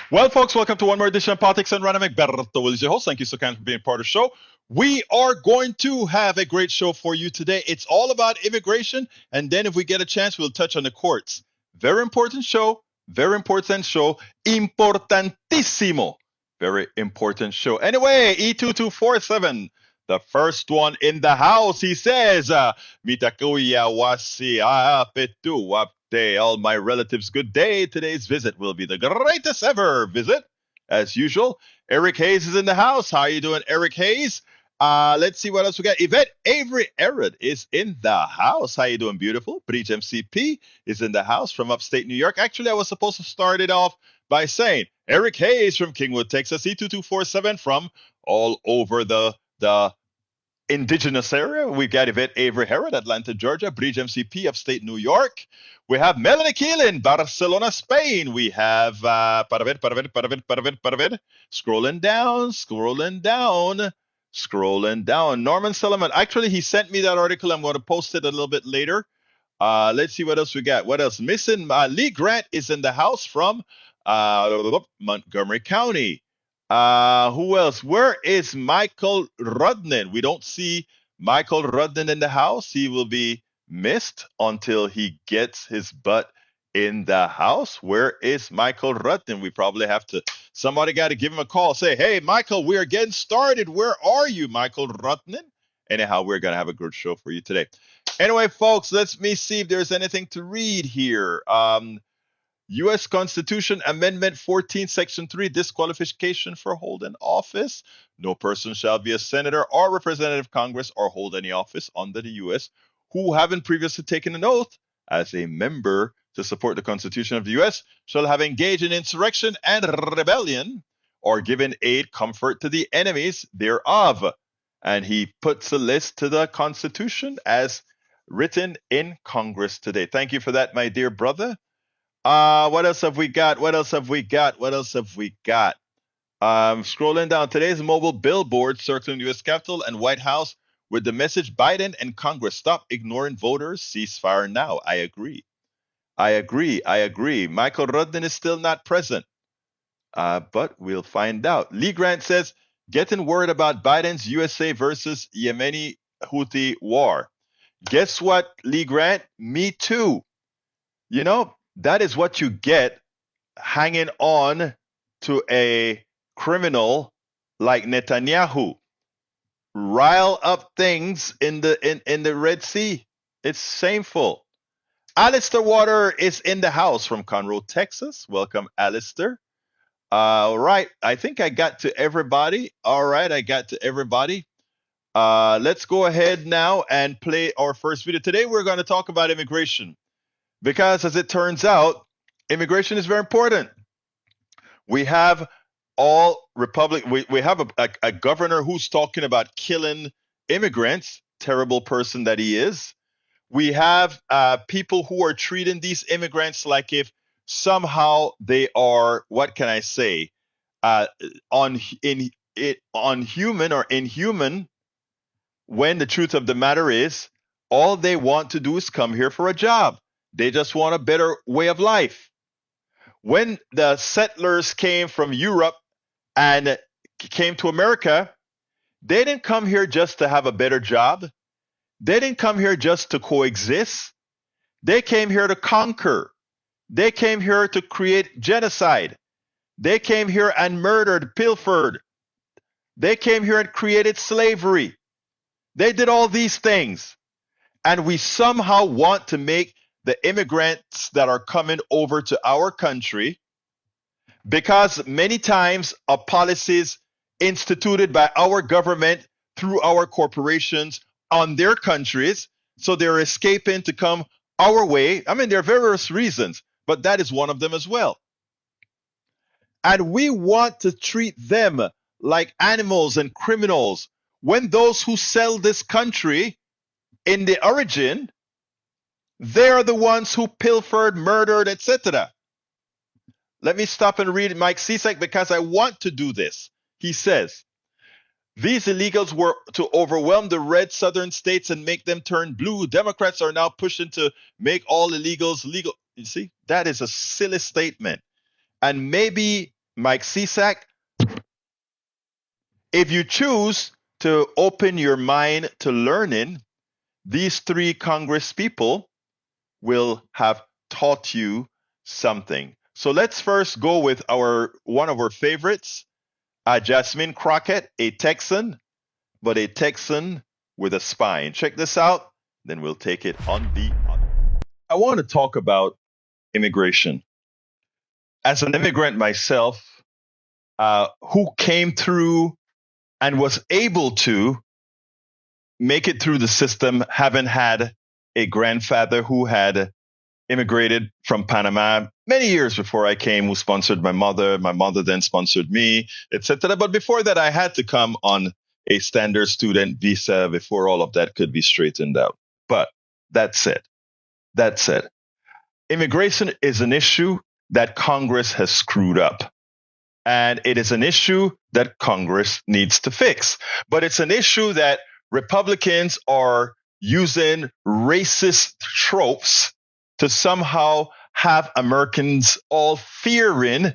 Well, folks, welcome to one more edition of Politics and Random. Berto Will is your host. Thank you so kindly for being part of the show. We are going to have a great show for you today. It's all about immigration, and then if we get a chance, we'll touch on the courts. Very important show. Very important show. Importantissimo. Very important show. Anyway, E2247, the first one in the house, he says, Mitakuya wasi apetu wapte. All my relatives, good day. Today's visit will be the greatest ever visit. As usual, Eric Hayes is in the house. How you doing, Eric Hayes? Let's see what else we got. Yvette Avery Allred is in the house. How you doing, beautiful? Breach MCP is in the house from upstate New York. Actually, I was supposed to start it off by saying Eric Hayes from Kingwood, Texas, E2247 from all over the indigenous area. We've got Yvette Avery Allred, Atlanta, Georgia, Breach MCP, upstate New York. We have Melanie Keelan, Barcelona, Spain. We have scrolling down. Norman Solomon. Actually, he sent me that article. I'm going to post it a little bit later. Let's see what else we got. What else? Missing Lee Grant is in the house from Montgomery County. Who else? Where is Michael Rudnin? We don't see Michael Rudnin in the house. He will be missed until he gets his butt in the house. Where is Michael Rudnin? We probably have to, somebody got to give him a call. Say, hey, Michael, we are getting started. Where are you, Michael Rudnin? Anyhow, we're going to have a good show for you today. Anyway, folks, let me see if there's anything to read here. U.S. Constitution Amendment 14, Section 3, disqualification for holding office. No person shall be a senator or representative of Congress or hold any office under the U.S. who haven't previously taken an oath as a member to support the Constitution of the U.S. shall have engaged in insurrection and rebellion or given aid, comfort to the enemies thereof. And he puts a list to the Constitution as written in Congress today. Thank you for that, my dear brother. What else have we got? Scrolling down, today's mobile billboard circling the U.S. Capitol and White House with the message, Biden and Congress, stop ignoring voters, ceasefire now. I agree. Michael Rudnin is still not present, but we'll find out. Lee Grant says, getting word about Biden's USA versus Yemeni Houthi war. Guess what, Lee Grant? Me too. You know, that is what you get hanging on to a criminal like Netanyahu. Rile up things in the Red Sea. It's shameful. Alistair Water is in the house from Conroe, Texas. Welcome, Alistair. All right, I think I got to everybody. Let's go ahead now and play our first video. Today we're going to talk about immigration. Because as it turns out, immigration is very important. We have we have a governor who's talking about killing immigrants, terrible person that he is. We have people who are treating these immigrants like if somehow they are, what can I say, unhuman or inhuman, when the truth of the matter is, all they want to do is come here for a job. They just want a better way of life. When the settlers came from Europe and came to America, they didn't come here just to have a better job. They didn't come here just to coexist. They came here to conquer. They came here to create genocide. They came here and murdered, pilfered. They came here and created slavery. They did all these things. And we somehow want to make the immigrants that are coming over to our country, because many times of policies instituted by our government through our corporations on their countries, so they're escaping to come our way. I mean, there are various reasons, but that is one of them as well. And we want to treat them like animals and criminals, when those who sell this country in the origin, they're the ones who pilfered, murdered, etc. Let me stop and read Mike Cisak because I want to do this. He says, these illegals were to overwhelm the red southern states and make them turn blue. Democrats are now pushing to make all illegals legal. You see, that is a silly statement. And maybe Mike Cisak, if you choose to open your mind to learning, these three Congress people will have taught you something. So let's first go with one of our favorites, Jasmine Crockett, a Texan, but a Texan with a spine. Check this out, then we'll take it on the other. I want to talk about immigration. As an immigrant myself, who came through and was able to make it through the system, having had a grandfather who had immigrated from Panama many years before I came, who sponsored my mother. My mother then sponsored me, etc. But before that, I had to come on a standard student visa before all of that could be straightened out. But that said, immigration is an issue that Congress has screwed up. And it is an issue that Congress needs to fix. But it's an issue that Republicans are using racist tropes to somehow have Americans all fearing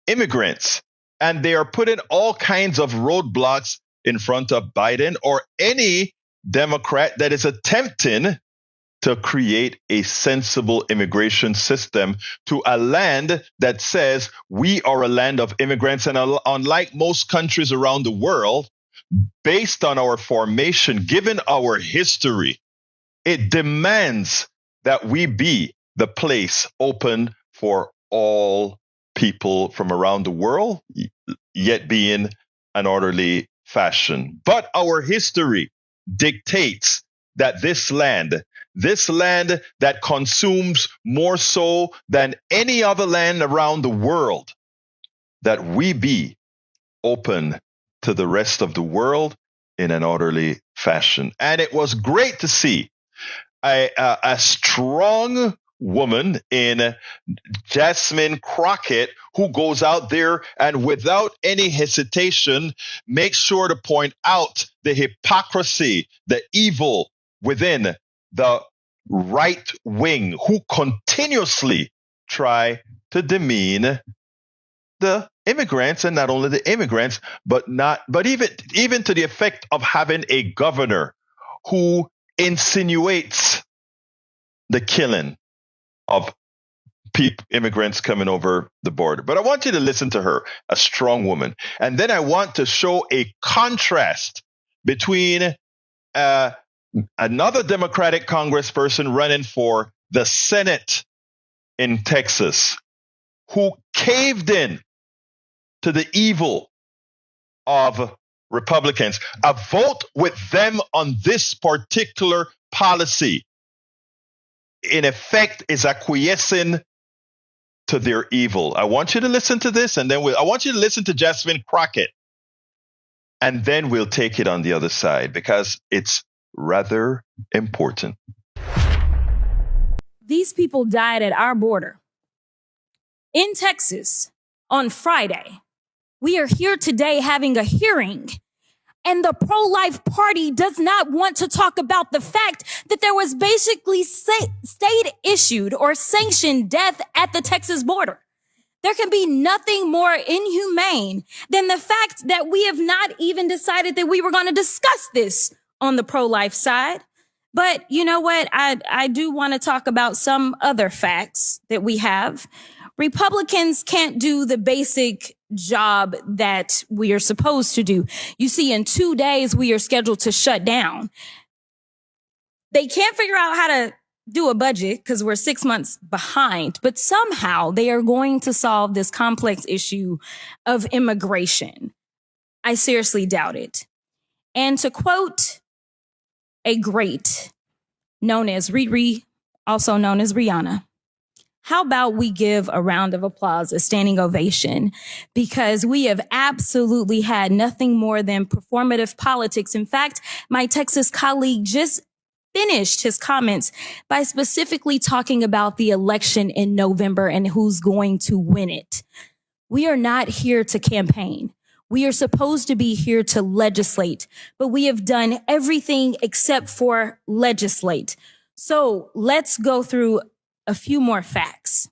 immigrants. And they are putting all kinds of roadblocks in front of Biden or any Democrat that is attempting to create a sensible immigration system to a land that says we are a land of immigrants. And unlike most countries around the world, based on our formation, given our history, it demands that we be the place open for all people from around the world, yet be in an orderly fashion. But our history dictates that this land that consumes more so than any other land around the world, that we be open to the rest of the world in an orderly fashion. And it was great to see a strong woman in Jasmine Crockett who goes out there and without any hesitation makes sure to point out the hypocrisy, the evil within the right wing who continuously try to demean the immigrants, and not only the immigrants, but even to the effect of having a governor who insinuates the killing of immigrants coming over the border. But I want you to listen to her, a strong woman. And then I want to show a contrast between another Democratic congressperson running for the Senate in Texas who caved in to the evil of Republicans. A vote with them on this particular policy, in effect, is acquiescing to their evil. I want you to listen to this, and then I want you to listen to Jasmine Crockett, and then we'll take it on the other side because it's rather important. These people died at our border in Texas on Friday. We are here today having a hearing, and the pro-life party does not want to talk about the fact that there was basically state-issued or sanctioned death at the Texas border. There can be nothing more inhumane than the fact that we have not even decided that we were going to discuss this on the pro-life side. But you know what? I do want to talk about some other facts that we have. Republicans can't do the basic job that we are supposed to do. You see, in 2 days, we are scheduled to shut down. They can't figure out how to do a budget because we're 6 months behind, but somehow they are going to solve this complex issue of immigration. I seriously doubt it. And to quote a great known as Riri, also known as Rihanna, how about we give a round of applause, a standing ovation, because we have absolutely had nothing more than performative politics. In fact, my Texas colleague just finished his comments by specifically talking about the election in November and who's going to win it. We are not here to campaign. We are supposed to be here to legislate, but we have done everything except for legislate. So let's go through a few more facts.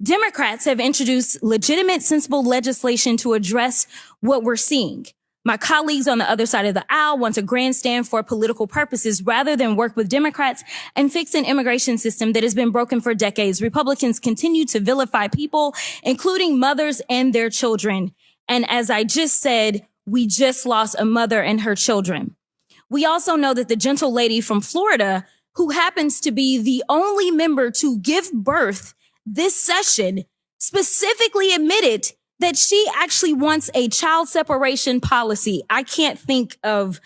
Democrats have introduced legitimate, sensible legislation to address what we're seeing. My colleagues on the other side of the aisle want to grandstand for political purposes rather than work with Democrats and fix an immigration system that has been broken for decades. Republicans continue to vilify people, including mothers and their children. And as I just said, we just lost a mother and her children. We also know that the gentle lady from Florida, who happens to be the only member to give birth this session, specifically admitted that she actually wants a child separation policy. I can't think of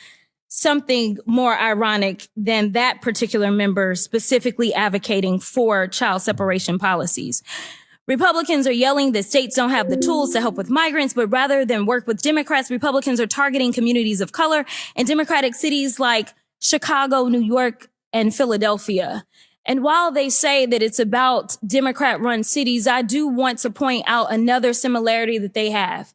something more ironic than that particular member specifically advocating for child separation policies. Republicans are yelling that states don't have the tools to help with migrants, but rather than work with Democrats, Republicans are targeting communities of color in Democratic cities like Chicago, New York, and Philadelphia. And while they say that it's about Democrat-run cities, I do want to point out another similarity that they have.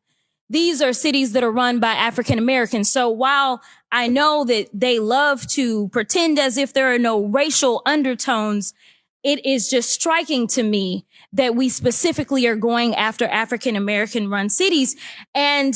These are cities that are run by African Americans. So while I know that they love to pretend as if there are no racial undertones, it is just striking to me that we specifically are going after African American run cities. And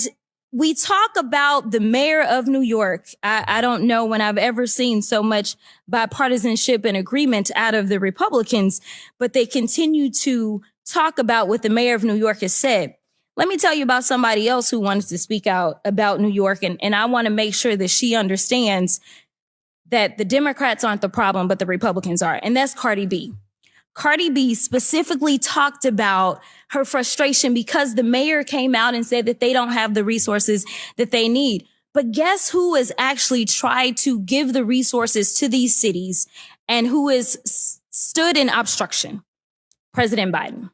we talk about the mayor of New York. I don't know when I've ever seen so much bipartisanship and agreement out of the Republicans, but they continue to talk about what the mayor of New York has said. Let me tell you about somebody else who wanted to speak out about New York. And I want to make sure that she understands that the Democrats aren't the problem, but the Republicans are. And that's Cardi B. Cardi B specifically talked about her frustration because the mayor came out and said that they don't have the resources that they need. But guess who has actually tried to give the resources to these cities and who has stood in obstruction? President Biden.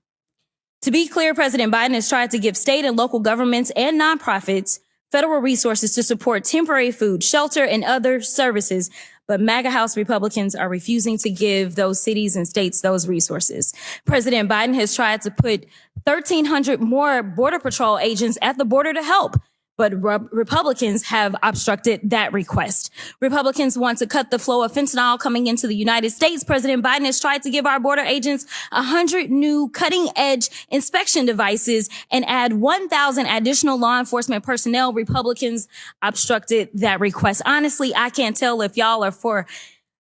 To be clear, President Biden has tried to give state and local governments and nonprofits federal resources to support temporary food, shelter, and other services. But MAGA House Republicans are refusing to give those cities and states those resources. President Biden has tried to put 1,300 more Border Patrol agents at the border to help, but Republicans have obstructed that request. Republicans want to cut the flow of fentanyl coming into the United States. President Biden has tried to give our border agents 100 new cutting-edge inspection devices and add 1,000 additional law enforcement personnel. Republicans obstructed that request. Honestly, I can't tell if y'all are for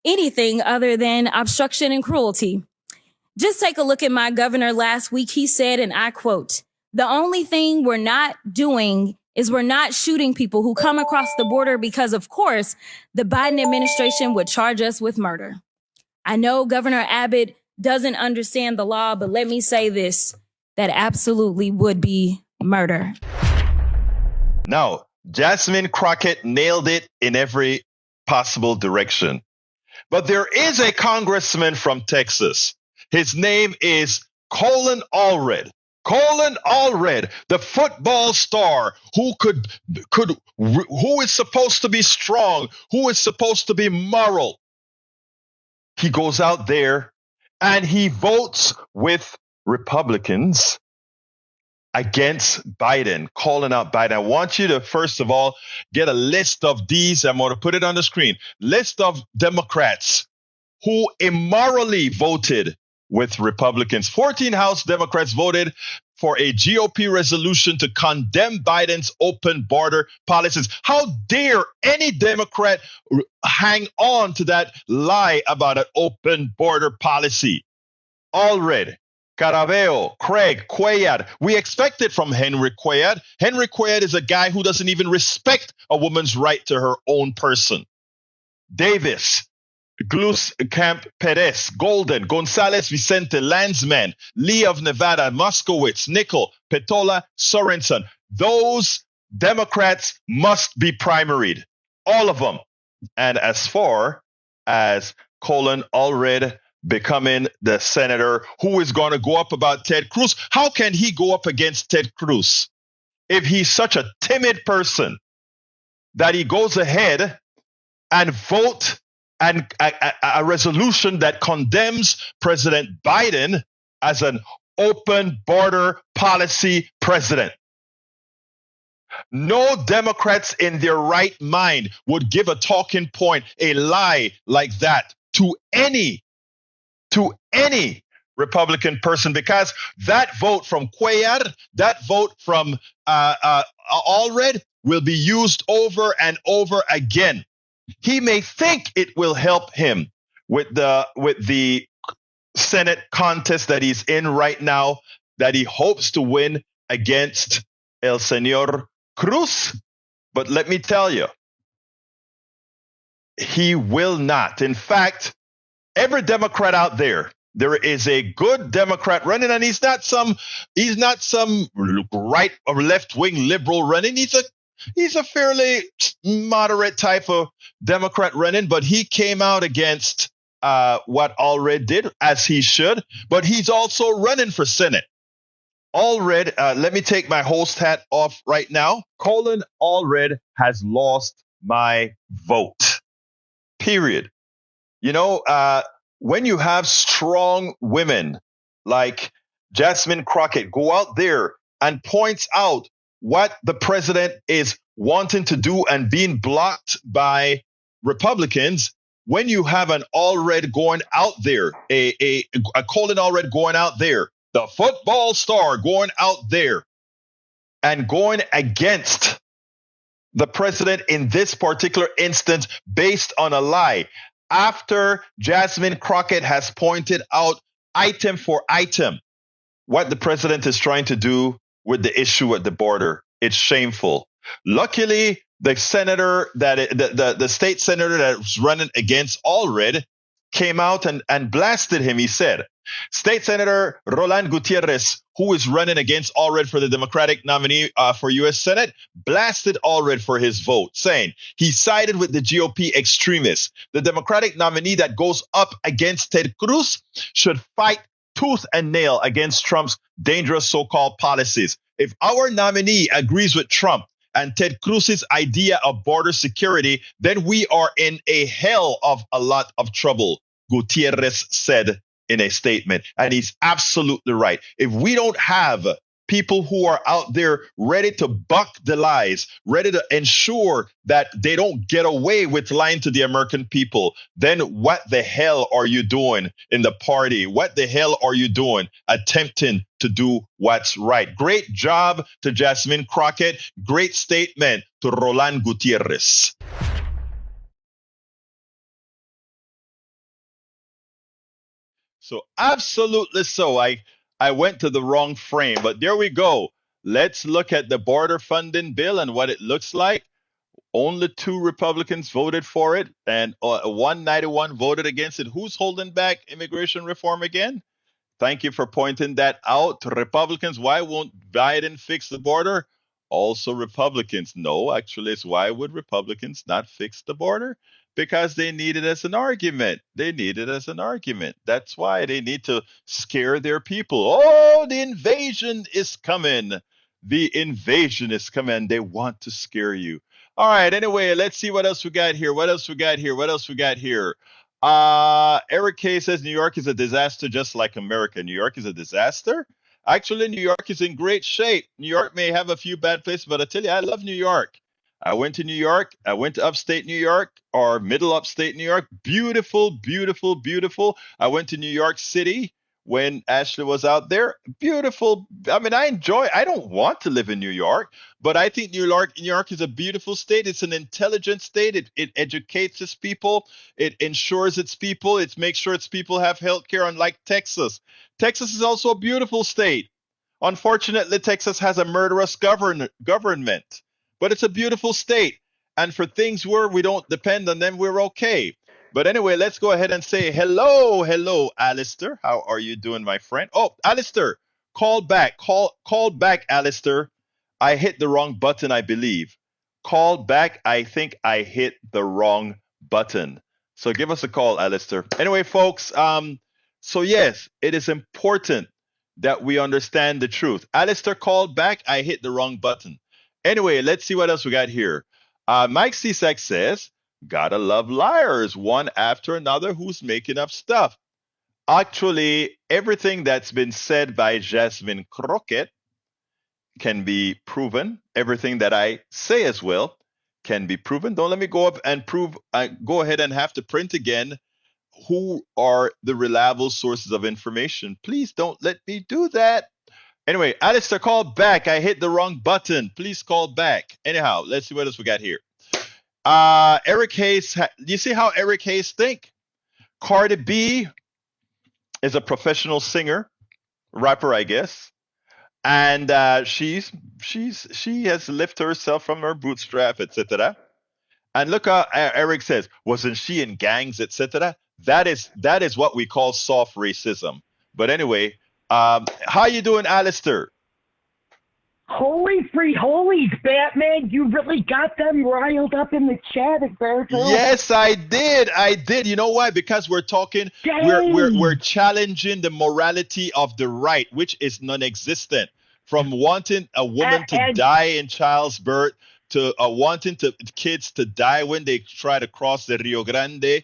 anything other than obstruction and cruelty. Just take a look at my governor last week. He said, and I quote, "The only thing we're not doing is we're not shooting people who come across the border because, of course, the Biden administration would charge us with murder." I know Governor Abbott doesn't understand the law, but let me say this, that absolutely would be murder. Now, Jasmine Crockett nailed it in every possible direction. But there is a congressman from Texas. His name is Colin Allred. Colin Allred, the football star who who is supposed to be strong, who is supposed to be moral. He goes out there and he votes with Republicans against Biden, calling out Biden. I want you to, first of all, get a list of these. I'm going to put it on the screen. List of Democrats who immorally voted with Republicans. 14 House Democrats voted for a GOP resolution to condemn Biden's open border policies. How dare any Democrat hang on to that lie about an open border policy? Allred, Caraveo, Craig, Cuellar. We expect it from Henry Cuellar. Henry Cuellar is a guy who doesn't even respect a woman's right to her own person. Davis, Gluskamp, Perez, Golden, Gonzalez, Vicente, Landsman, Lee of Nevada, Moskowitz, Nickel, Petola, Sorensen. Those Democrats must be primaried. All of them. And as far as Colin Allred becoming the senator who is going to go up about Ted Cruz, how can he go up against Ted Cruz if he's such a timid person that he goes ahead and vote and a resolution that condemns President Biden as an open border policy president? No Democrats in their right mind would give a talking point, a lie like that to any Republican person, because that vote from Cuellar, that vote from Allred will be used over and over again. He may think it will help him with the Senate contest that he's in right now, that he hopes to win against El Señor Cruz. But let me tell you, he will not. In fact, every Democrat out there, there is a good Democrat running, and he's not some right or left wing liberal running. He's a fairly moderate type of Democrat running, but he came out against what Allred did, as he should. But he's also running for Senate. Allred, let me take my host hat off right now. Colin Allred has lost my vote. Period. You know, when you have strong women like Jasmine Crockett go out there and points out what the president is wanting to do and being blocked by Republicans, when you have an Allred going out there, a Colin Allred going out there, the football star going out there and going against the president in this particular instance based on a lie, after Jasmine Crockett has pointed out item for item what the president is trying to do with the issue at the border. It's shameful. Luckily, the senator the state senator that's running against Allred came out and blasted him. He said, State Senator Roland Gutierrez, who is running against Allred for the Democratic nominee for U.S. Senate, blasted Allred for his vote, saying he sided with the GOP extremists. The Democratic nominee that goes up against Ted Cruz should fight tooth and nail against Trump's dangerous so-called policies. If our nominee agrees with Trump and Ted Cruz's idea of border security, then we are in a hell of a lot of trouble, Gutierrez said in a statement. And he's absolutely right. If we don't have people who are out there ready to buck the lies, ready to ensure that they don't get away with lying to the American people, then what the hell are you doing in the party? What the hell are you doing attempting to do what's right? Great job to Jasmine Crockett. Great statement to Roland Gutierrez. So absolutely so. I went to the wrong frame, but there we go. Let's look at the border funding bill and what it looks like. Only 2 Republicans voted for it, and 191 voted against it. Who's holding back immigration reform again? Thank you for pointing that out to Republicans. Why won't Biden fix the border? Also Republicans. No, actually, it's why would Republicans not fix the border? Because they need it as an argument. They need it as an argument. That's why they need to scare their people. Oh, the invasion is coming. The invasion is coming. They want to scare you. All right. Anyway, let's see what else we got here. What else we got here? What else we got here? Eric K says New York is a disaster just like America. New York is a disaster? Actually, New York is in great shape. New York may have a few bad places, but I tell you, I love New York. I went to New York. I went to upstate New York or middle upstate New York. Beautiful, beautiful, beautiful. I went to New York City when Ashley was out there. Beautiful. I mean, I don't want to live in New York, but I think New York is a beautiful state. It's an intelligent state. It educates its people. It ensures its people. It makes sure its people have health care, unlike Texas. Texas is also a beautiful state. Unfortunately, Texas has a murderous government, but it's a beautiful state. And for things where we don't depend on them, we're okay. But anyway, let's go ahead and say hello, Alistair. How are you doing, my friend? Oh, Alistair, call back, Alistair. I hit the wrong button, I believe. Call back. I think I hit the wrong button. So give us a call, Alistair. Anyway, folks, so yes, it is important that we understand the truth. Alistair called back. I hit the wrong button. Anyway, let's see what else we got here. Mike Cisak says, gotta love liars, one after another who's making up stuff. Actually, everything that's been said by Jasmine Crockett can be proven. Everything that I say as well can be proven. Don't let me go up and prove. Go ahead and have to print again who are the reliable sources of information. Please don't let me do that. Anyway, Alistair, call back. I hit the wrong button. Please call back. Anyhow, let's see what else we got here. Eric Hayes. You see how Eric Hayes think? Cardi B is a professional singer, rapper, I guess, and she has lifted herself from her bootstrap, etc. And look how Eric says, wasn't she in gangs, etc. That is what we call soft racism. But anyway, how you doing, Alistair? Holy free holies, Batman! You really got them riled up in the chat, Alberto. Yes, I did. I did. You know why? Because we're talking, we're challenging the morality of the right, which is non-existent. From wanting a woman to die in child's birth to wanting kids to die when they try to cross the Rio Grande.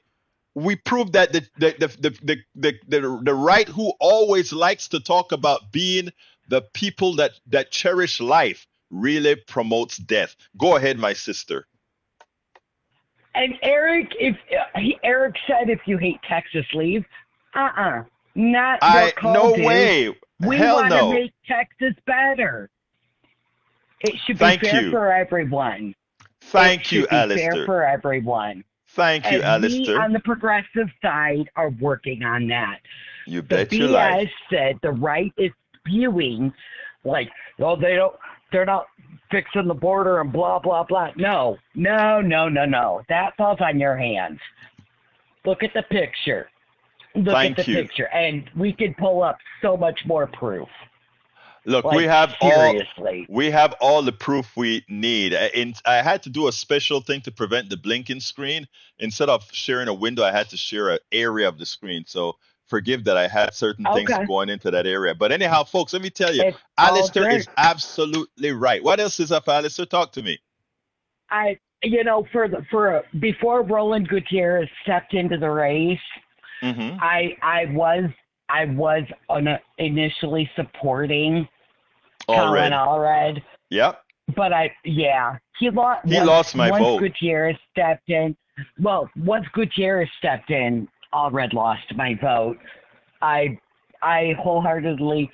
We proved that the right, who always likes to talk about being the people that cherish life, really promotes death. Go ahead, my sister. And Eric, Eric said, if you hate Texas, leave. Not your call, no dude. way. We Hell want to no. make Texas better. It should be Thank fair you. for everyone. Thank you, Fair Alistair. for everyone. Thank you, And Alistair. we on the progressive side are working on that. You The bet your BS life. said the right is spewing like, oh, they're not fixing the border and blah, blah, blah. No. That falls on your hands. Look at the picture. Look Thank at the you. picture. And we could pull up so much more proof. Look, Like, we have seriously. all the proof we need. I had to do a special thing to prevent the blinking screen. Instead of sharing a window, I had to share an area of the screen. So forgive that I had certain things Okay. going into that area. But anyhow, folks, let me tell you, It's all Alistair great. is absolutely right. What else is up, Alistair? Talk to me. Before Roland Gutierrez stepped into the race, Mm-hmm. I was initially supporting Allred. Colin Allred, Yep. but he lost. He lost my once vote. Gutierrez stepped in. Well, once Gutierrez stepped in, Allred lost my vote. I wholeheartedly,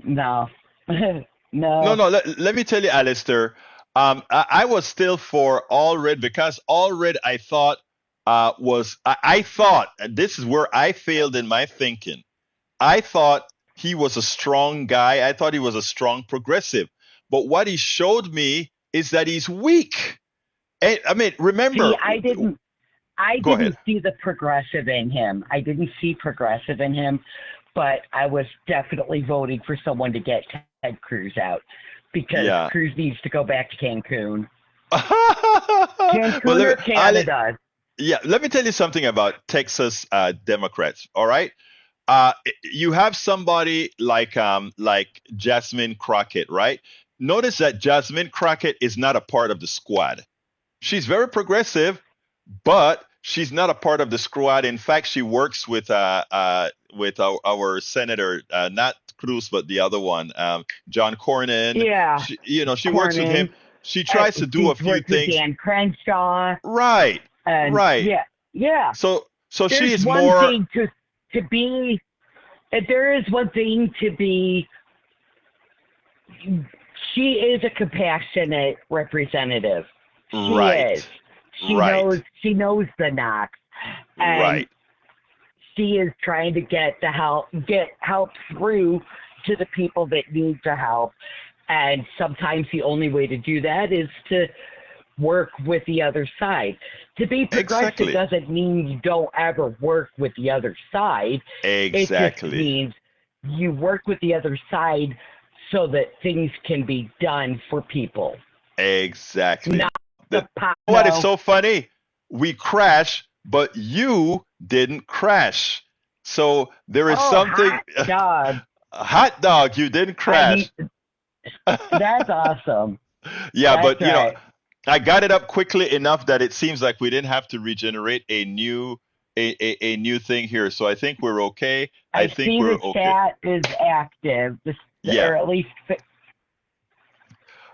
no. No. Let me tell you, Alistair. I was still for Allred because Allred, I thought, I thought, and this is where I failed in my thinking. I thought he was a strong guy. I thought he was a strong progressive. But what he showed me is that he's weak. And, I mean, remember. See, I didn't Go ahead. see the progressive in him. I didn't see progressive in him, but I was definitely voting for someone to get Ted Cruz out because Cruz needs to go back to Cancun. Cancun or Canada. Let me tell you something about Texas Democrats. All right, you have somebody like Jasmine Crockett, right? Notice that Jasmine Crockett is not a part of the squad. She's very progressive, but she's not a part of the squad. In fact, she works with our senator, not Cruz, but the other one, John Cornyn. Yeah, she works with him. She tries to do a few things. With Dan Crenshaw. Right. And right. Yeah. So There's she is one more. Thing to be. There is one thing to be. She is a compassionate representative. She Right. is. She knows the knocks. And Right. she is trying to get help through to the people that need the help. And sometimes the only way to do that is to work with the other side. To be progressive Exactly. doesn't mean you don't ever work with the other side. It just Exactly. means you work with the other side so that things can be done for people. Exactly. Not What is so funny? We crash, but you didn't crash. So there is something. Hot dog. Hot dog, you didn't crash. That's awesome. Yeah, That's but right. I got it up quickly enough that it seems like we didn't have to regenerate a new thing here. So I think we're okay. I think see we're the okay. chat is active. Yeah. Or at least.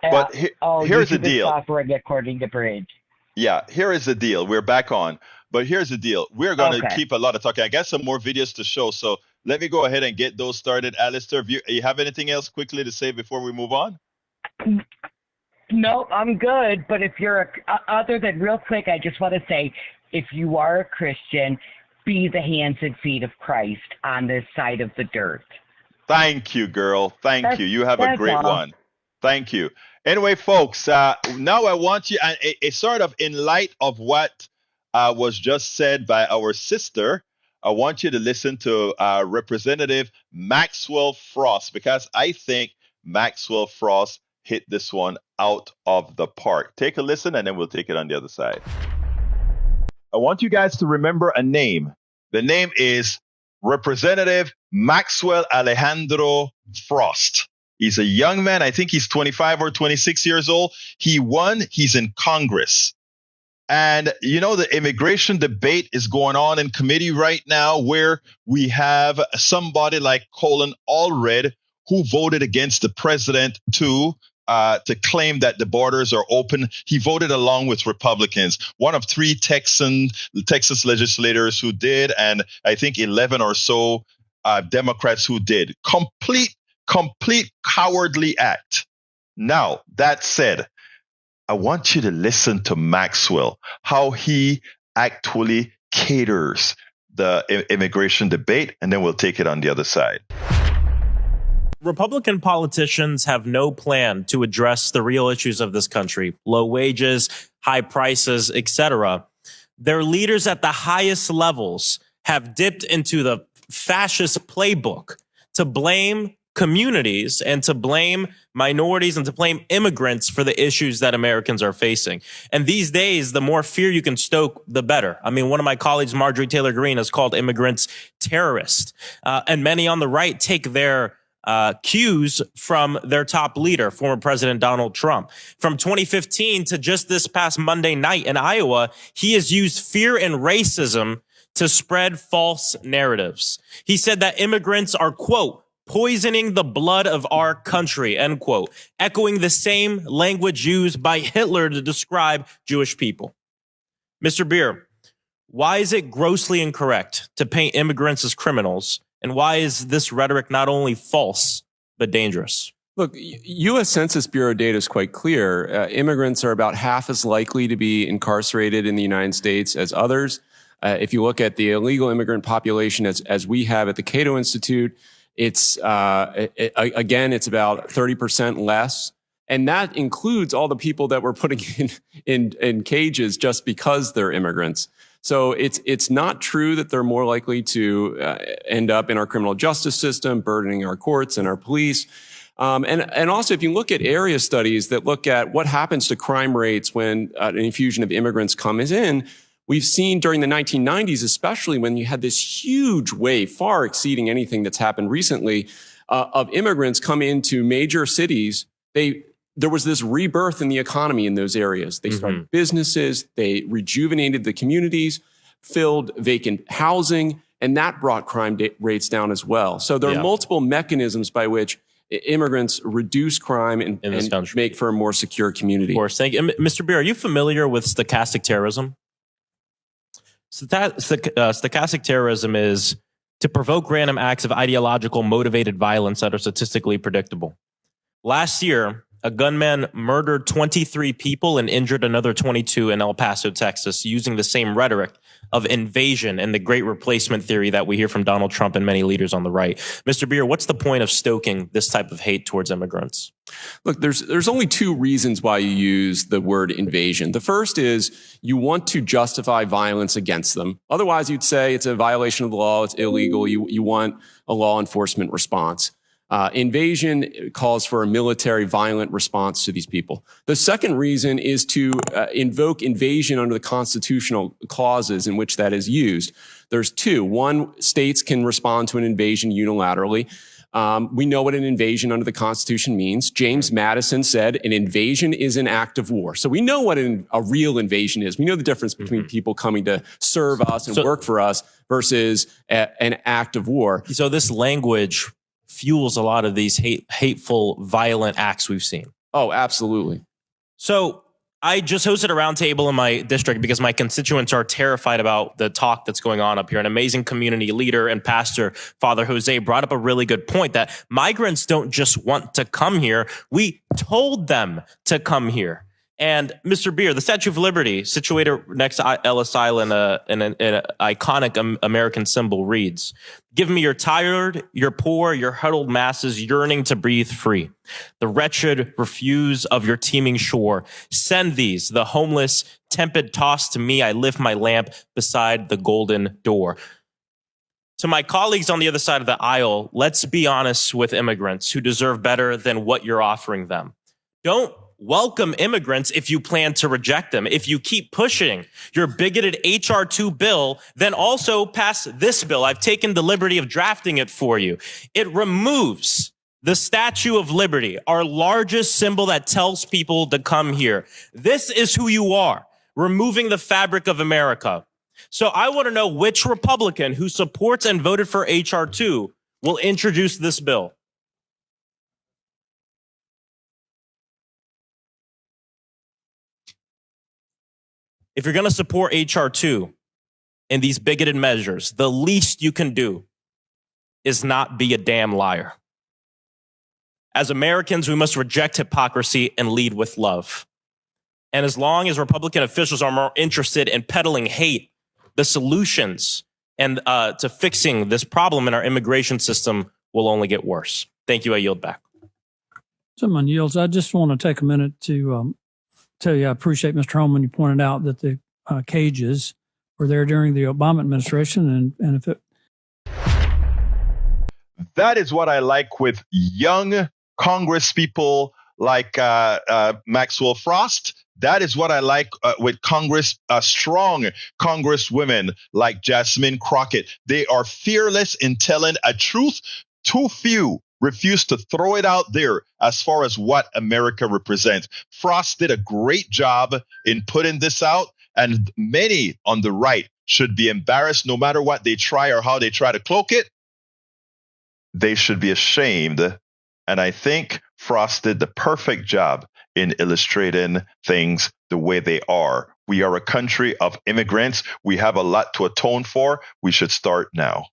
But here's the YouTube is deal. suffering according to Bridge. Yeah, here is the deal. We're back on. But here's the deal. We're going to Okay. keep a lot of talking. I got some more videos to show. So let me go ahead and get those started. Alistair, you have anything else quickly to say before we move on? No, I'm good. But if you're other than real quick, I just want to say, if you are a Christian, be the hands and feet of Christ on this side of the dirt. Thank you, girl. Thank you. You have a great all. one. Thank you. Anyway, folks, now I want you, and it's sort of in light of what was just said by our sister, I want you to listen to Representative Maxwell Frost, because I think Maxwell Frost hit this one out of the park. Take a listen, and then we'll take it on the other side. I want you guys to remember a name. The name is Representative Maxwell Alejandro Frost. He's a young man. I think he's 25 or 26 years old. He won. He's in Congress. And, you know, the immigration debate is going on in committee right now, where we have somebody like Colin Allred, who voted against the president to claim that the borders are open. He voted along with Republicans, one of 3 Texas legislators who did, and I think 11 or so Democrats who did. Complete cowardly act. Now, that said, I want you to listen to Maxwell, how he actually caters the immigration debate, and then we'll take it on the other side. Republican politicians have no plan to address the real issues of this country: low wages, high prices, etc. Their leaders at the highest levels have dipped into the fascist playbook to blame communities and to blame minorities and to blame immigrants for the issues that Americans are facing. And these days, the more fear you can stoke, the better. I mean, one of my colleagues, Marjorie Taylor Greene, has called immigrants terrorists. And many on the right take their cues from their top leader, former President Donald Trump. From 2015 to just this past Monday night in Iowa, he has used fear and racism to spread false narratives. He said that immigrants are, quote, poisoning the blood of our country, end quote, echoing the same language used by Hitler to describe Jewish people. Mr. Beer, why is it grossly incorrect to paint immigrants as criminals? And why is this rhetoric not only false, but dangerous? Look, U.S. Census Bureau data is quite clear. Immigrants are about half as likely to be incarcerated in the United States as others. If you look at the illegal immigrant population as we have at the Cato Institute, it's again, it's about 30% less. And that includes all the people that we're putting in cages just because they're immigrants. So it's not true that they're more likely to end up in our criminal justice system, burdening our courts and our police. And also, if you look at area studies that look at what happens to crime rates when an infusion of immigrants comes in, we've seen during the 1990s, especially when you had this huge wave, far exceeding anything that's happened recently, of immigrants come into major cities. There was this rebirth in the economy in those areas. They started businesses, they rejuvenated the communities, filled vacant housing, and that brought crime rates down as well. So there are multiple mechanisms by which immigrants reduce crime and make for a more secure community. Of course. Thank you. Mr. Beer, are you familiar with stochastic terrorism? Stochastic terrorism is to provoke random acts of ideological motivated violence that are statistically predictable. Last year, a gunman murdered 23 people and injured another 22 in El Paso, Texas, using the same rhetoric of invasion and the great replacement theory that we hear from Donald Trump and many leaders on the right. Mr. Beer, what's the point of stoking this type of hate towards immigrants? Look, there's only 2 reasons why you use the word invasion. The first is you want to justify violence against them. Otherwise, you'd say it's a violation of the law, it's illegal, you want a law enforcement response. Invasion calls for a military violent response to these people. The second reason is to invoke invasion under the constitutional clauses in which that is used. There's 2. One, states can respond to an invasion unilaterally. We know what an invasion under the Constitution means. James Madison said an invasion is an act of war. So we know what a real invasion is. We know the difference between people coming to serve us and work for us versus an act of war. So this language fuels a lot of these hateful, violent acts we've seen. Oh, absolutely. So I just hosted a roundtable in my district because my constituents are terrified about the talk that's going on up here. An amazing community leader and pastor, Father Jose, brought up a really good point that migrants don't just want to come here. We told them to come here. And Mr. Beer, the Statue of Liberty, situated next to Ellis Island, an iconic American symbol, reads, "Give me your tired, your poor, your huddled masses yearning to breathe free. The wretched refuse of your teeming shore. Send these, the homeless, tepid tossed to me. I lift my lamp beside the golden door." To my colleagues on the other side of the aisle, let's be honest with immigrants who deserve better than what you're offering them. Don't welcome immigrants if you plan to reject them. If you keep pushing your bigoted HR 2 bill, then also pass this bill. I've taken the liberty of drafting it for you. It removes the Statue of Liberty, our largest symbol that tells people to come here. This is who you are, removing the fabric of America. So I want to know which Republican who supports and voted for HR 2 will introduce this bill. If you're going to support HR 2 and these bigoted measures, the least you can do is not be a damn liar. As Americans, we must reject hypocrisy and lead with love. And as long as Republican officials are more interested in peddling hate, the solutions and to fixing this problem in our immigration system will only get worse. Thank you. I yield back. Someone yields. I just want to take a minute to tell you I appreciate, Mr. Holman, you pointed out that the cages were there during the Obama administration. And if it... That is what I like with young Congress people like Maxwell Frost. That is what I like with strong Congresswomen like Jasmine Crockett. They are fearless in telling a truth. Too few refuse to throw it out there as far as what America represents. Frost did a great job in putting this out, and many on the right should be embarrassed no matter what they try or how they try to cloak it. They should be ashamed. And I think Frost did the perfect job in illustrating things the way they are. We are a country of immigrants. We have a lot to atone for. We should start now.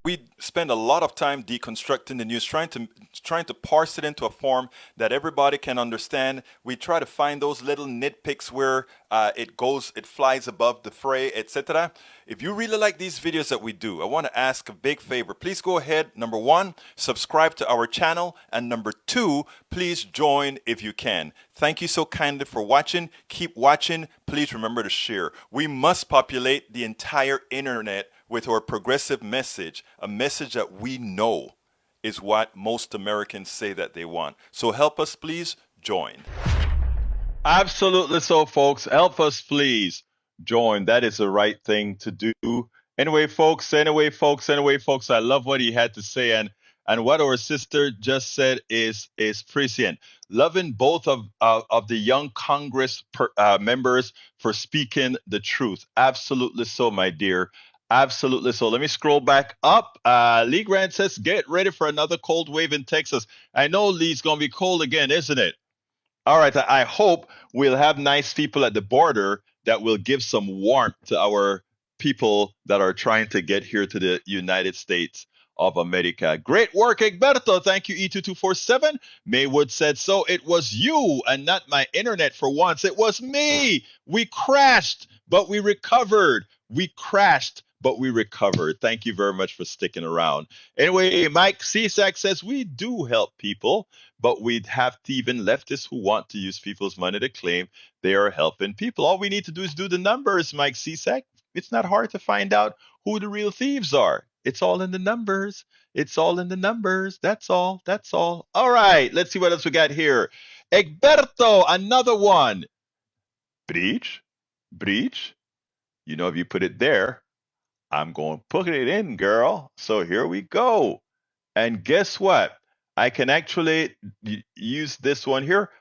We spend a lot of time deconstructing the news, trying to parse it into a form that everybody can understand. We try to find those little nitpicks where it flies above the fray, etc. If you really like these videos that we do, I want to ask a big favor. Please go ahead. Number one, subscribe to our channel. And number two, please join if you can. Thank you so kindly for watching. Keep watching. Please remember to share. We must populate the entire internet with our progressive message, a message that we know is what most Americans say that they want. So help us, please join. Absolutely so, folks. Help us, please join. That is the right thing to do. Anyway, folks, I love what he had to say. And what our sister just said is prescient. Loving both of the young Congress members for speaking the truth. Absolutely so, my dear. Absolutely so. Let me scroll back up. Lee Grant says, get ready for another cold wave in Texas. I know Lee's going to be cold again, isn't it? All right. I hope we'll have nice people at the border that will give some warmth to our people that are trying to get here to the United States of America. Great work, Egberto. Thank you, E2247. Maywood said so. It was you and not my internet for once. It was me. We crashed, but we recovered. We crashed, but we recovered. Thank you very much for sticking around. Anyway, Mike Cisak says we do help people, but we'd have even leftists who want to use people's money to claim they are helping people. All we need to do is do the numbers, Mike Cisak. It's not hard to find out who the real thieves are. It's all in the numbers. It's all in the numbers. That's all. That's all. All right. Let's see what else we got here. Egberto, another one. Breach. You know, if you put it there, I'm going to put it in, girl. So here we go. And guess what? I can actually use this one here.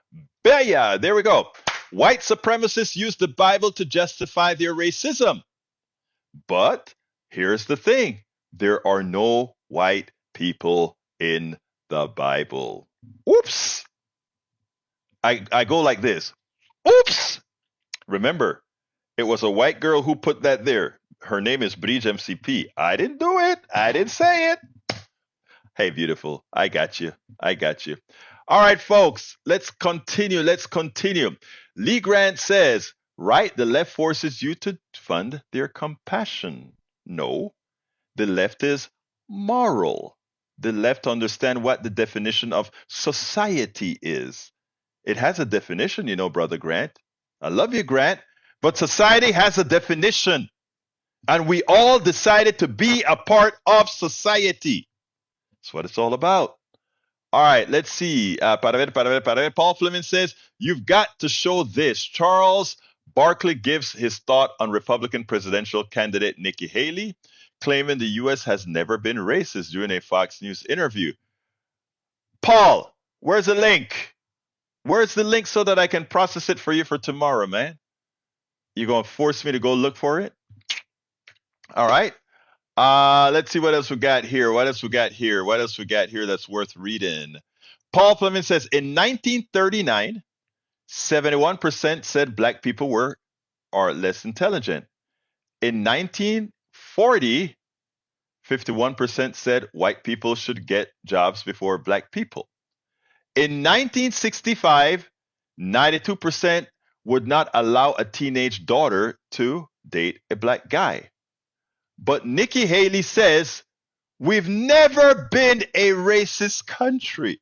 Baya, there we go. White supremacists use the Bible to justify their racism. But here's the thing. There are no white people in the Bible. Oops. I go like this. Oops! Remember, it was a white girl who put that there. Her name is Bridge MCP. I didn't do it. I didn't say it. Hey, beautiful. I got you. I got you. All right, folks, let's continue. Let's continue. Lee Grant says, right, the left forces you to fund their compassion. No, the left is moral. The left understand what the definition of society is. It has a definition, Brother Grant. I love you, Grant. But society has a definition. And we all decided to be a part of society. That's what it's all about. All right, let's see. Paul Fleming says, you've got to show this. Charles Barkley gives his thought on Republican presidential candidate Nikki Haley, claiming the U.S. has never been racist during a Fox News interview. Paul, where's the link? Where's the link so that I can process it for you for tomorrow, man? You going to force me to go look for it? All right. Let's see what else we got here. What else we got here that's worth reading? Paul Fleming says, in 1939, 71% said black people are less intelligent. In 1940, 51% said white people should get jobs before black people. In 1965, 92% would not allow a teenage daughter to date a black guy. But Nikki Haley says, we've never been a racist country.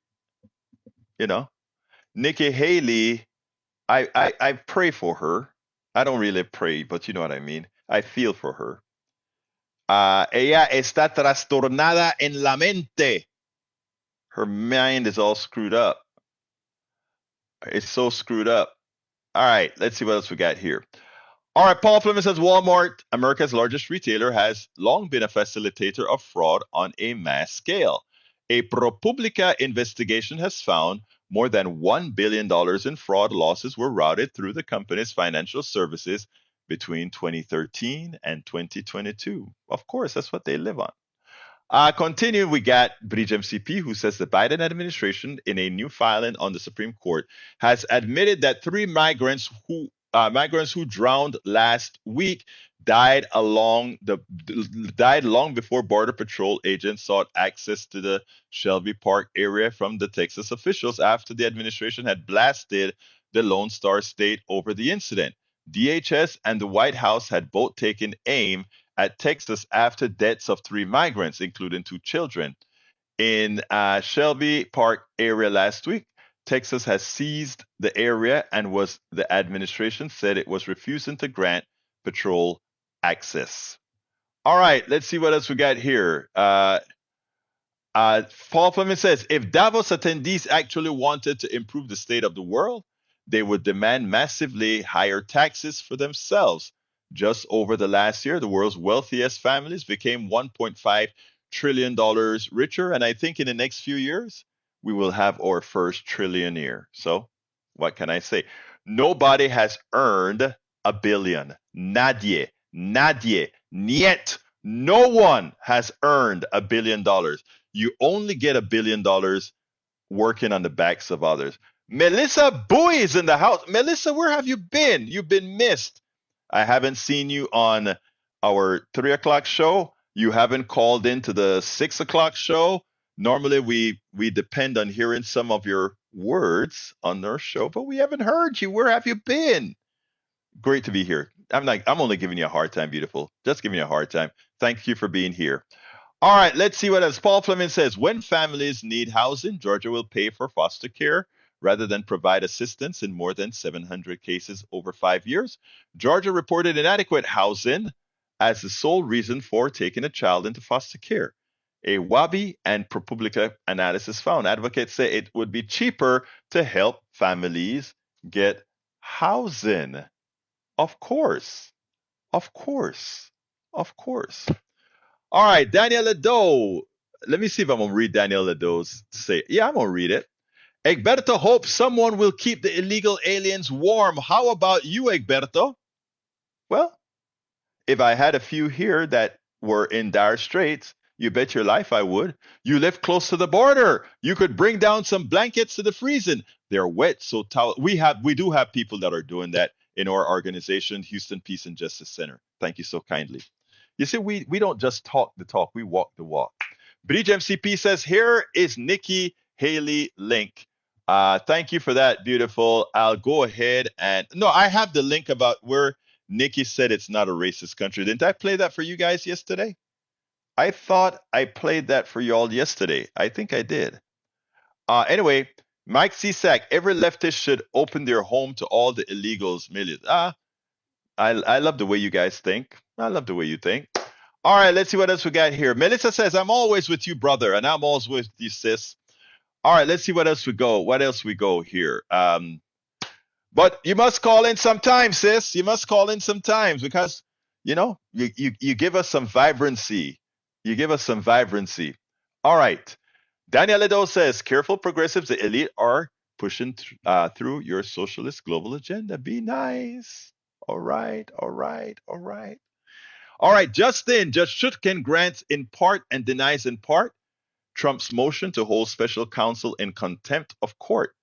Nikki Haley, I pray for her. I don't really pray, but you know what I mean. I feel for her. Ella está trastornada en la mente. Her mind is all screwed up. It's so screwed up. All right, let's see what else we got here. All right, Paul Fleming says Walmart, America's largest retailer, has long been a facilitator of fraud on a mass scale. A ProPublica investigation has found more than $1 billion in fraud losses were routed through the company's financial services between 2013 and 2022. Of course, that's what they live on. Continue, we got Bridge MCP, who says the Biden administration, in a new filing on the Supreme Court, has admitted that 3 migrants who drowned last week died long before Border Patrol agents sought access to the Shelby Park area from the Texas officials after the administration had blasted the Lone Star State over the incident. DHS and the White House had both taken aim at Texas after deaths of 3 migrants, including 2 children. In Shelby Park area last week, Texas has seized the area and the administration said it was refusing to grant patrol access. All right, let's see what else we got here. Paul Fleming says, if Davos attendees actually wanted to improve the state of the world, they would demand massively higher taxes for themselves. Just over the last year, the world's wealthiest families became $1.5 trillion richer. And I think in the next few years, we will have our first trillionaire. So what can I say? Nobody has earned $1 billion. Nadie. Niet. No one has earned $1 billion. You only get $1 billion working on the backs of others. Melissa Bowie is in the house. Melissa, where have you been? You've been missed. I haven't seen you on our 3 o'clock show. You haven't called into the 6 o'clock show. Normally, we depend on hearing some of your words on our show, but we haven't heard you. Where have you been? Great to be here. I'm only giving you a hard time, beautiful. Just giving you a hard time. Thank you for being here. All right, let's see what else. Paul Fleming says, when families need housing, Georgia will pay for foster care rather than provide assistance in more than 700 cases over 5 years. Georgia reported inadequate housing as the sole reason for taking a child into foster care. A WABI and ProPublica analysis found advocates say it would be cheaper to help families get housing. Of course. All right, Daniel Ledo. Let me see if I'm going to read Daniel Ledo's say. Yeah, I'm going to read it. Egberto hopes someone will keep the illegal aliens warm. How about you, Egberto? Well, if I had a few here that were in dire straits, You bet your life I would. You live close to the border. You could bring down some blankets to the freezing. They're wet, so we do have people that are doing that in our organization, Houston Peace and Justice Center. Thank you so kindly. You see, we don't just talk the talk, we walk the walk. Bridge MCP says, here is Nikki Haley link. Thank you for that, beautiful. I'll go ahead and no, I have the link about where Nikki said it's not a racist country. Didn't I play that for you guys yesterday? I thought I played that for y'all yesterday. I think I did. Anyway, Mike Cisak, every leftist should open their home to all the illegals, millions. I love the way you guys think. I love the way you think. All right, let's see what else we got here. Melissa says, I'm always with you, brother, and I'm always with you, sis. All right, let's see what else we go. What else we go here? But you must call in sometimes, sis. You must call in sometimes because, you know, you give us some vibrancy. You give us some vibrancy. All right. Daniel Edo says, careful progressives, the elite are pushing through your socialist global agenda. Be nice. All right, all right, all right. All right, Justin, Judge Chutkan grants in part and denies in part Trump's motion to hold special counsel in contempt of court.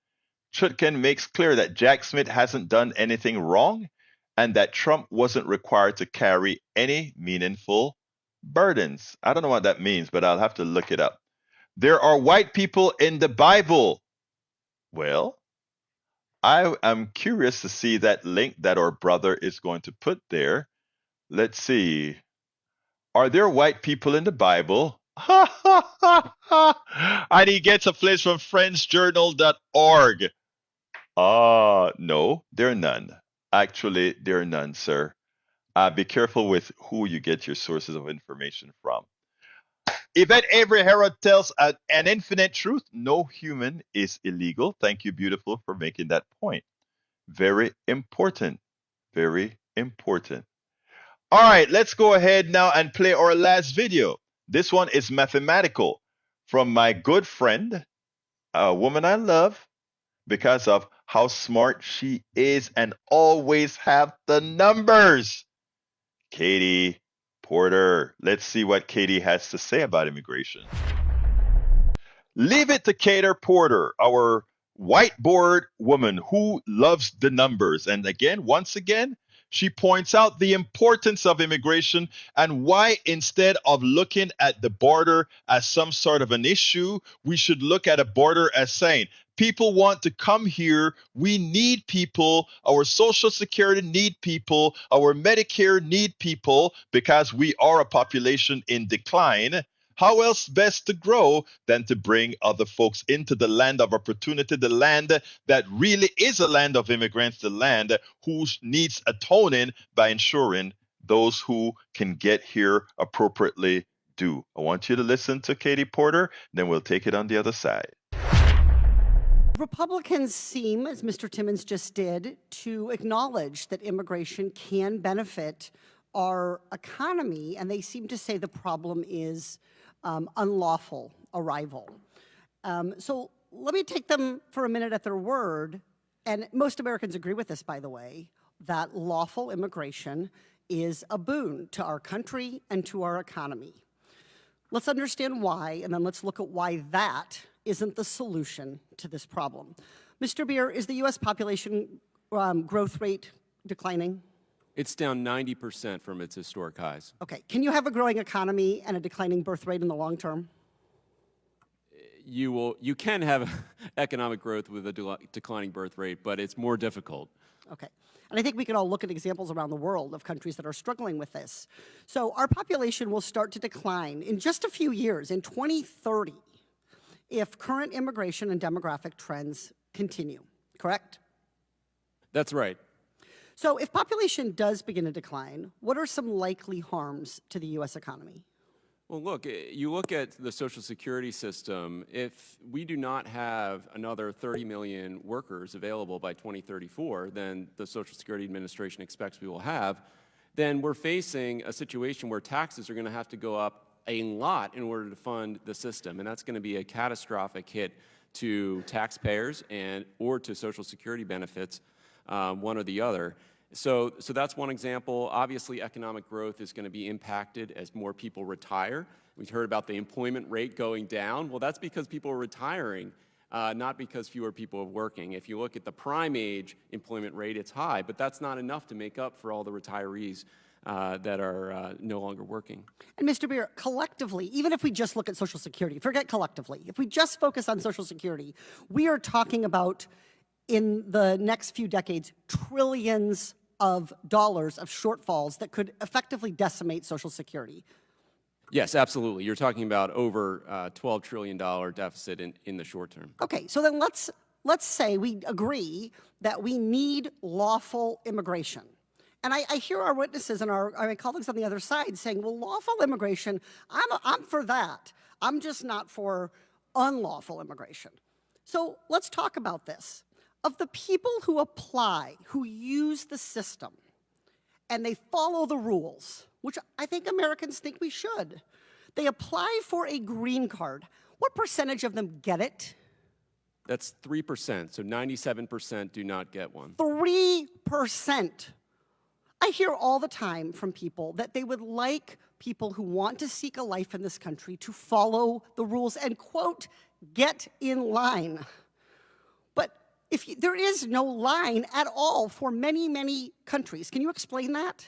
Chutkan makes clear that Jack Smith hasn't done anything wrong and that Trump wasn't required to carry any meaningful burdens. I don't know what that means, but I'll have to look it up. There are white people in the Bible. Well, I am curious to see that link that our brother is going to put there. Let's see. Are there white people in the Bible? And he gets a place from FrenchJournal.org. No, there are none. Actually, there are none, sir. Be careful with who you get your sources of information from. Yvette Avery Herod tells an infinite truth. No human is illegal. Thank you, beautiful, for making that point. Very important. Very important. All right, let's go ahead now and play our last video. This one is mathematical from my good friend, a woman I love because of how smart she is and always have the numbers. Katie Porter. Let's see what Katie has to say about immigration. Leave it to Katie Porter, our whiteboard woman who loves the numbers. And again, once again, she points out the importance of immigration and why instead of looking at the border as some sort of an issue, we should look at a border as saying, people want to come here. We need people. Our Social Security need people. Our Medicare need people because we are a population in decline. How else best to grow than to bring other folks into the land of opportunity, the land that really is a land of immigrants, the land who needs atoning by ensuring those who can get here appropriately do. I want you to listen to Katie Porter, then we'll take it on the other side. Republicans seem, as Mr. Timmons just did, to acknowledge that immigration can benefit our economy, and they seem to say the problem is unlawful arrival. So let me take them for a minute at their word, and most Americans agree with this, by the way, that lawful immigration is a boon to our country and to our economy. Let's understand why, and then let's look at why that isn't the solution to this problem. Mr. Beer, is the U.S. population growth rate declining? It's down 90% from its historic highs. Okay. Can you have a growing economy and a declining birth rate in the long term? You can have economic growth with a declining birth rate, but it's more difficult. Okay. And I think we can all look at examples around the world of countries that are struggling with this. So our population will start to decline in just a few years, in 2030, if current immigration and demographic trends continue, correct? That's right. So if population does begin to decline, what are some likely harms to the U.S. economy? Well, look, you look at the Social Security system, if we do not have another 30 million workers available by 2034 than the Social Security Administration expects we will have, then we're facing a situation where taxes are going to have to go up a lot in order to fund the system, and that's going to be a catastrophic hit to taxpayers or to Social Security benefits, one or the other. So that's one example. Obviously, economic growth is going to be impacted as more people retire. We've heard about the employment rate going down. Well, that's because people are retiring, not because fewer people are working. If you look at the prime age employment rate, it's high, but that's not enough to make up for all the retirees that are no longer working. And Mr. Beer, collectively, even if we just look at Social Security, forget collectively, if we just focus on Social Security, we are talking about, in the next few decades, trillions of dollars of shortfalls that could effectively decimate Social Security. Yes, absolutely. You're talking about over $12 trillion deficit in the short term. Okay, so then let's say we agree that we need lawful immigration. And I hear our witnesses and our colleagues on the other side saying, well, lawful immigration, I'm for that. I'm just not for unlawful immigration. So let's talk about this. Of the people who apply, who use the system, and they follow the rules, which I think Americans think we should, they apply for a green card. What percentage of them get it? That's 3%, so 97% do not get one. 3%. I hear all the time from people that they would like people who want to seek a life in this country to follow the rules and, quote, get in line. But there is no line at all for many, many countries. Can you explain that?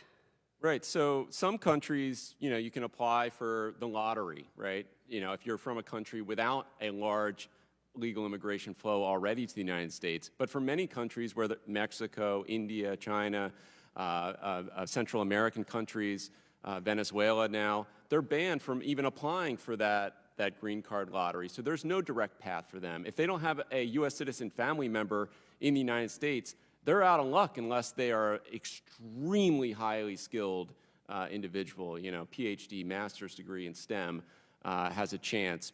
Right, so some countries, you can apply for the lottery, right? If you're from a country without a large legal immigration flow already to the United States. But for many countries, where Mexico, India, China, Central American countries, Venezuela now, they're banned from even applying for that green card lottery. So there's no direct path for them. If they don't have a U.S. citizen family member in the United States, they're out of luck unless they are extremely highly skilled individual, PhD, master's degree in STEM, has a chance,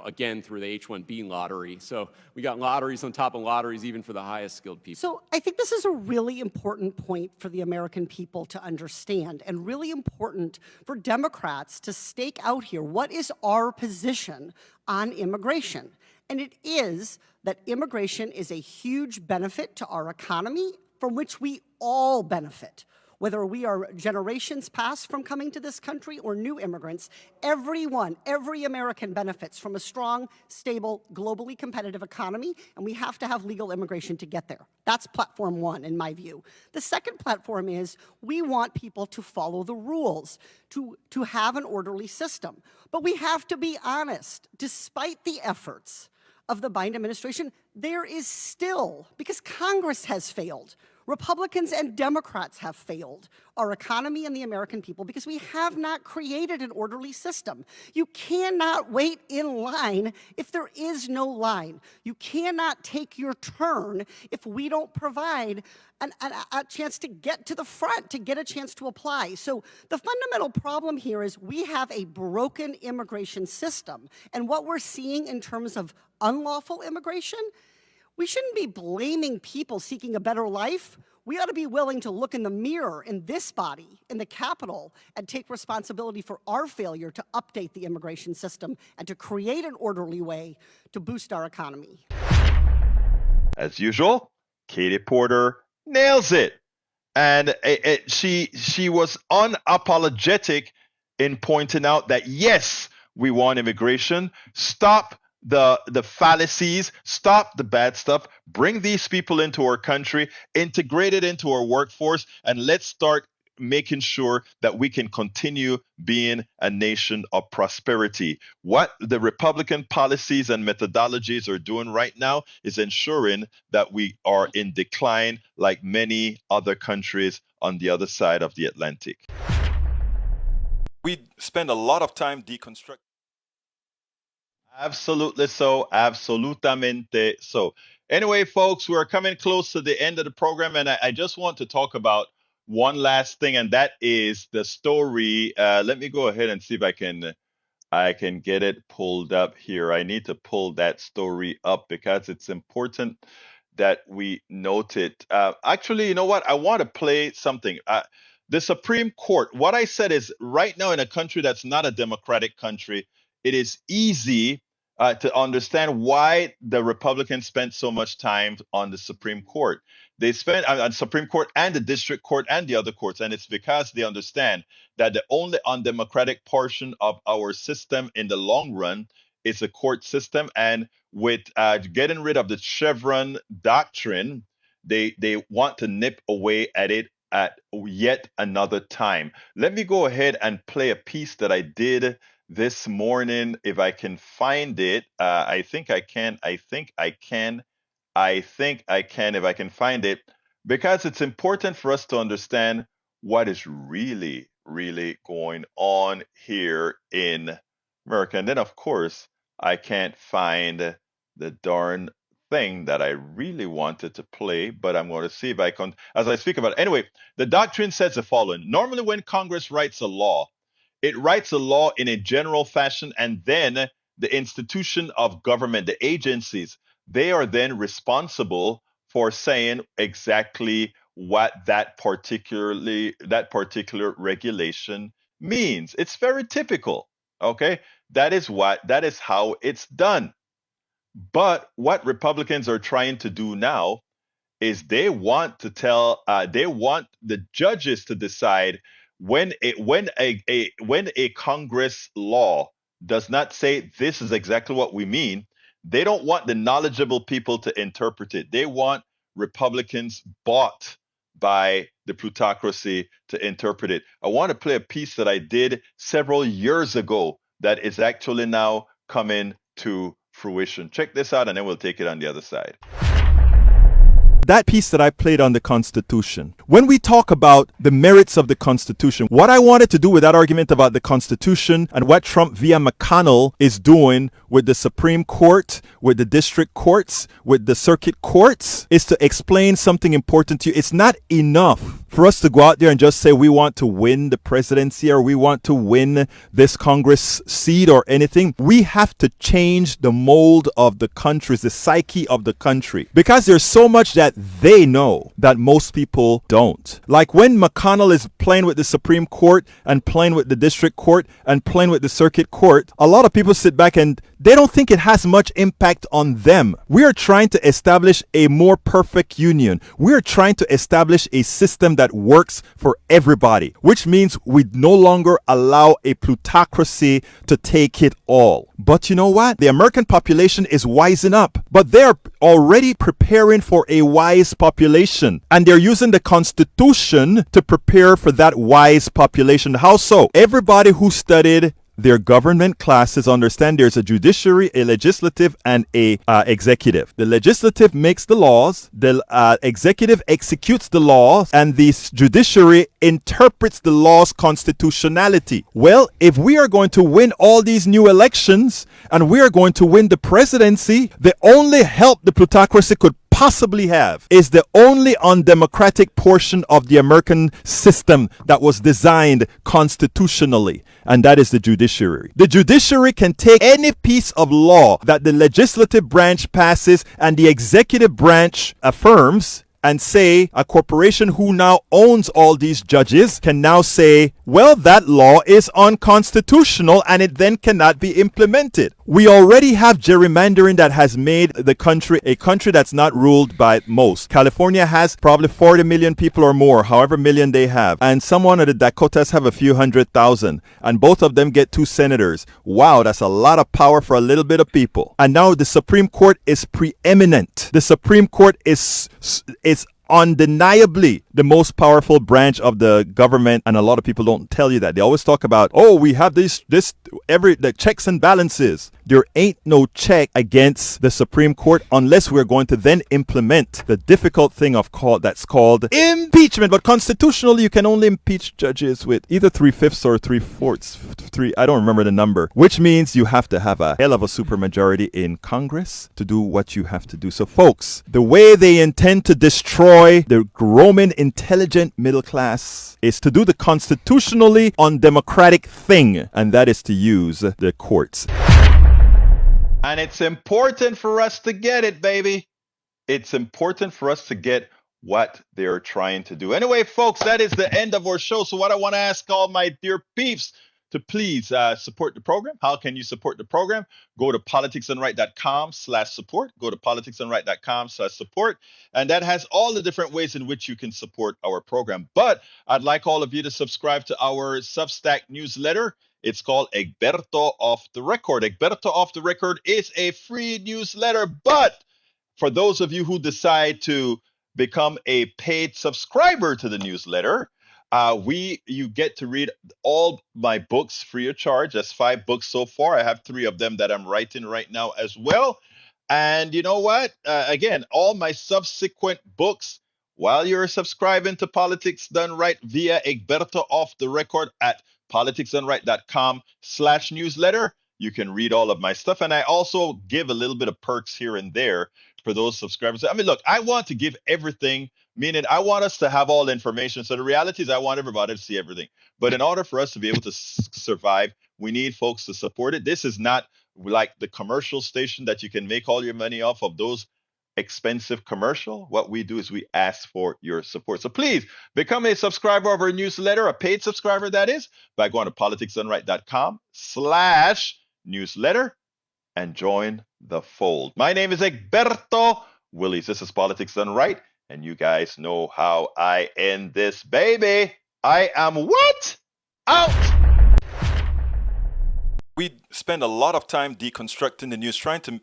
again, through the H-1B lottery. So we got lotteries on top of lotteries, even for the highest skilled people. So I think this is a really important point for the American people to understand, and really important for Democrats to stake out here. What is our position on immigration? And it is that immigration is a huge benefit to our economy, from which we all benefit. Whether we are generations past from coming to this country or new immigrants, every American benefits from a strong, stable, globally competitive economy, and we have to have legal immigration to get there. That's platform one, in my view. The second platform is we want people to follow the rules, to have an orderly system. But we have to be honest, despite the efforts of the Biden administration, there is still, because Congress has failed, Republicans and Democrats have failed our economy and the American people because we have not created an orderly system. You cannot wait in line if there is no line. You cannot take your turn if we don't provide a chance to get to the front, to get a chance to apply. So the fundamental problem here is we have a broken immigration system. And what we're seeing in terms of unlawful immigration, we shouldn't be blaming people seeking a better life. We ought to be willing to look in the mirror in this body, in the Capitol, and take responsibility for our failure to update the immigration system and to create an orderly way to boost our economy. As usual, Katie Porter nails it. And she was unapologetic in pointing out that, yes, we want immigration. Stop the fallacies, stop the bad stuff, bring these people into our country, integrate it into our workforce, and let's start making sure that we can continue being a nation of prosperity. What the Republican policies and methodologies are doing right now is ensuring that we are in decline like many other countries on the other side of the Atlantic. We spend a lot of time deconstructing. Absolutely so. Absolutamente so. Anyway, folks, we're coming close to the end of the program, and I just want to talk about one last thing, and that is the story. Let me go ahead and see if I can get it pulled up here. I need to pull that story up because it's important that we note it. Actually, you know what? I want to play something. The Supreme Court, what I said is right now in a country that's not a democratic country, it is easy to understand why the Republicans spent so much time on the Supreme Court. They spent on Supreme Court and the District Court and the other courts, and it's because they understand that the only undemocratic portion of our system in the long run is the court system. And with getting rid of the Chevron doctrine, they want to nip away at it at yet another time. Let me go ahead and play a piece that I did this morning, if I can find it. I think I can. I think I can. I think I can if I can find it, because it's important for us to understand what is really, really going on here in America. And then, of course, I can't find the darn thing that I really wanted to play, but I'm going to see if I can, as I speak about it. Anyway, the doctrine says the following. Normally, when Congress writes a law, it writes a law in a general fashion, and then the institution of government, the agencies, they are then responsible for saying exactly what that particular regulation means. It's very typical. Okay, that is how it's done. But what Republicans are trying to do now is they want the judges to decide when a Congress law does not say this is exactly what we mean. They don't want the knowledgeable people to interpret it. They want Republicans bought by the plutocracy to interpret it. I want to play a piece that I did several years ago that is actually now coming to fruition. Check this out, and then we'll take it on the other side. That piece that I played on the Constitution. When we talk about the merits of the Constitution, what I wanted to do with that argument about the Constitution and what Trump via McConnell is doing with the Supreme Court, with the district courts, with the circuit courts, is to explain something important to you. It's not enough for us to go out there and just say we want to win the presidency or we want to win this Congress seat or anything. We have to change the mold of the country, the psyche of the country, because there's so much that they know that most people don't. Like when McConnell is playing with the Supreme Court and playing with the district court and playing with the circuit court, a lot of people sit back and they don't think it has much impact on them. We are trying to establish a more perfect union. We are trying to establish a system that works for everybody, which means we no longer allow a plutocracy to take it all. But you know what? The American population is wising up, but they're already preparing for a wise population, and they're using the Constitution to prepare for that wise population. How so? Everybody who studied their government classes understand there's a judiciary, a legislative, and a executive. The legislative makes the laws, the executive executes the laws, and the judiciary interprets the law's constitutionality. Well, if we are going to win all these new elections and we are going to win the presidency, the only help the plutocracy could possibly have is the only undemocratic portion of the American system that was designed constitutionally, and that is the judiciary. The judiciary can take any piece of law that the legislative branch passes and the executive branch affirms and say a corporation who now owns all these judges can now say, well, that law is unconstitutional and it then cannot be implemented. We already have gerrymandering that has made the country a country that's not ruled by most. California has probably 40 million people or more, however million they have. And some of the Dakotas have a few 100,000. And both of them get 2 senators. Wow, that's a lot of power for a little bit of people. And now the Supreme Court is preeminent. The Supreme Court is undeniably the most powerful branch of the government, and a lot of people don't tell you that. They always talk about, oh, we have the checks and balances. There ain't no check against the Supreme Court unless we're going to then implement the difficult thing that's called impeachment. But constitutionally, you can only impeach judges with either 3/5 or 3/4. I don't remember the number, which means you have to have a hell of a supermajority in Congress to do what you have to do. So, folks, the way they intend to destroy the Roman intelligent middle class is to do the constitutionally undemocratic thing, and that is to use the courts. And it's important for us to get it, baby. It's important for us to get what they're trying to do. Anyway, folks, that is the end of our show. So what I want to ask all my dear peeps to please support the program. How can you support the program? Go to politicsdoneright.com/support. Go to politicsdoneright.com/support. And that has all the different ways in which you can support our program. But I'd like all of you to subscribe to our Substack newsletter. It's called Egberto Off the Record. Egberto Off the Record is a free newsletter, but for those of you who decide to become a paid subscriber to the newsletter, you get to read all my books free of charge. That's 5 books so far. I have 3 of them that I'm writing right now as well. And you know what? Again, all my subsequent books, while you're subscribing to Politics Done Right via Egberto Off the Record at politicsdoneright.com/newsletter, you can read all of my stuff. And I also give a little bit of perks here and there for those subscribers. I mean, look, I want to give everything, meaning I want us to have all the information. So the reality is I want everybody to see everything. But in order for us to be able to survive, we need folks to support it. This is not like the commercial station that you can make all your money off of those expensive commercial. What we do is we ask for your support. So please become a subscriber of our newsletter, a paid subscriber that is, by going to politicsdoneright.com/newsletter and join the fold. My name is Egberto Willies. This is Politics Done Right, and you guys know how I end this baby. I am what? Out! We spend a lot of time deconstructing the news, trying to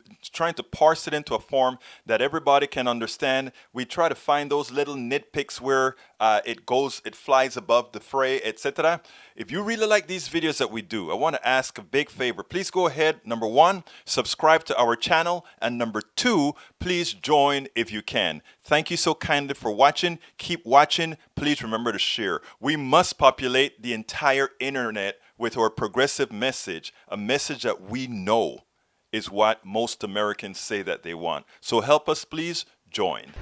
parse it into a form that everybody can understand. We try to find those little nitpicks where it flies above the fray, etc. If you really like these videos that we do, I want to ask a big favor. Please go ahead, number 1, subscribe to our channel, and number 2, please join if you can. Thank you so kindly for watching. Keep watching. Please remember to share. We must populate the entire internet with our progressive message, a message that we know is what most Americans say that they want. So help us, please join.